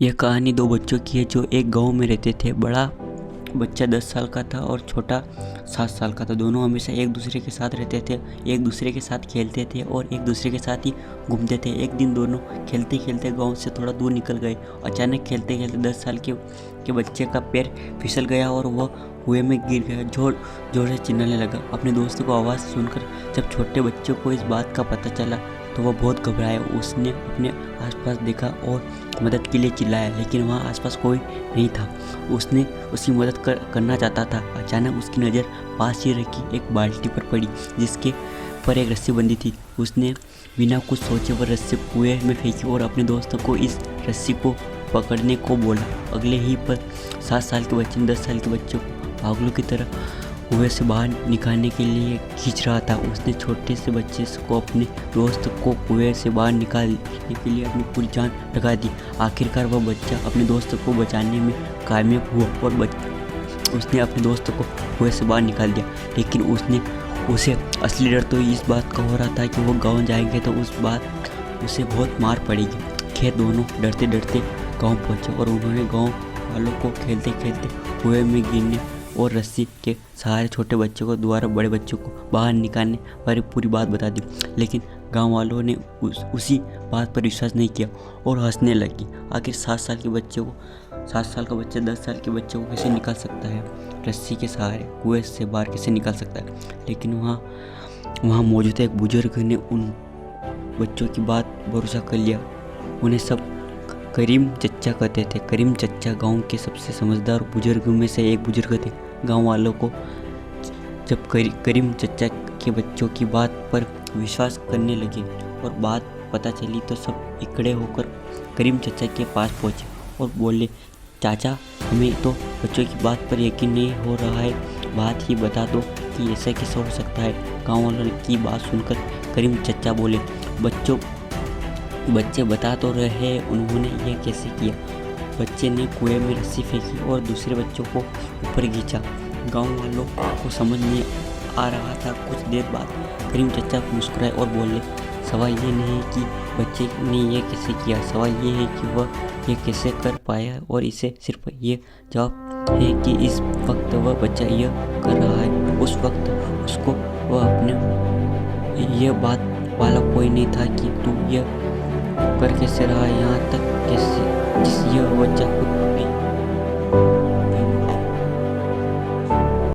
यह कहानी दो बच्चों की है जो एक गांव में रहते थे। बड़ा बच्चा 10 साल का था और छोटा 7 साल का था। दोनों हमेशा एक दूसरे के साथ रहते थे, एक दूसरे के साथ खेलते थे और एक दूसरे के साथ ही घूमते थे। एक दिन दोनों खेलते खेलते गांव से थोड़ा दूर निकल गए। अचानक खेलते खेलते 10 साल के बच्चे का पैर फिसल गया और वह कुएं में गिर गया। जोर जोर से चिल्लाने लगा। अपने दोस्त को आवाज़ सुनकर जब छोटे बच्चे को इस बात का पता चला तो वह बहुत घबराया। उसने अपने आसपास देखा और मदद के लिए चिल्लाया, लेकिन वहाँ आसपास कोई नहीं था। उसने उसकी मदद करना चाहता था। अचानक उसकी नज़र पास ही रखी एक बाल्टी पर पड़ी जिसके पर एक रस्सी बंधी थी। उसने बिना कुछ सोचे वह रस्सी कुएं में फेंकी और अपने दोस्तों को इस रस्सी को पकड़ने को बोला। अगले ही पर 7 साल के बच्चे ने 10 साल के बच्चे को पागलों की तरह कुएं से बाहर निकालने के लिए खींच रहा था। उसने छोटे से बच्चे को अपने दोस्त को कुएं से बाहर निकालने के लिए अपनी पूरी जान लगा दी। आखिरकार वह बच्चा अपने दोस्त को बचाने में कामयाब हुआ और उसने अपने दोस्त को कुएं से बाहर निकाल दिया। लेकिन उसे असली डर तो इस बात का हो रहा था कि वो गाँव जाएंगे तो उसे बहुत मार पड़ेगी। खैर दोनों डरते डरते गाँव पहुँचे और उन्होंने गाँव वालों को खेलते खेलते कुएं में गिरने और रस्सी के सहारे छोटे बच्चे को दोबारा बड़े बच्चों को बाहर निकालने पर पूरी बात बता दी। लेकिन गांव वालों ने उसी बात पर विश्वास नहीं किया और हंसने लगी। आखिर 7 साल का बच्चा 10 साल के बच्चे को कैसे निकाल सकता है? रस्सी के सहारे कुएं से बाहर कैसे निकाल सकता है? लेकिन वहाँ मौजूद एक बुजुर्ग ने उन बच्चों की बात भरोसा कर लिया। उन्हें सब करीम चच्चा कहते थे। करीम चच्चा गांव के सबसे समझदार बुजुर्ग में से एक बुजुर्ग थे। गांव वालों को जब करीम चच्चा के बच्चों की बात पर विश्वास करने लगे और बात पता चली तो सब इकट्ठे होकर करीम चच्चा के पास पहुंचे और बोले, चाचा हमें तो बच्चों की बात पर यकीन नहीं हो रहा है, बात ही बता दो कि ऐसा कैसे हो सकता है। गाँव वालों की बात सुनकर करीम चच्चा बोले, बच्चे बता तो रहे उन्होंने यह कैसे किया। बच्चे ने कुएं में रस्सी फेंकी और दूसरे बच्चों को ऊपर खींचा। गांव वालों को समझ नहीं आ रहा था। कुछ देर बाद करीम चच्चा मुस्कुराए और बोले, सवाल ये नहीं कि बच्चे ने यह कैसे किया, सवाल ये है कि वह ये कैसे कर पाया। और इसे सिर्फ ये जवाब है कि इस वक्त वह बच्चा यह कर रहा है। उस वक्त उसको वह अपने यह बात वाला कोई नहीं था कि तू यह कर कैसे रहा, यहाँ तक कैसे जिस यह बच्चा खुद भी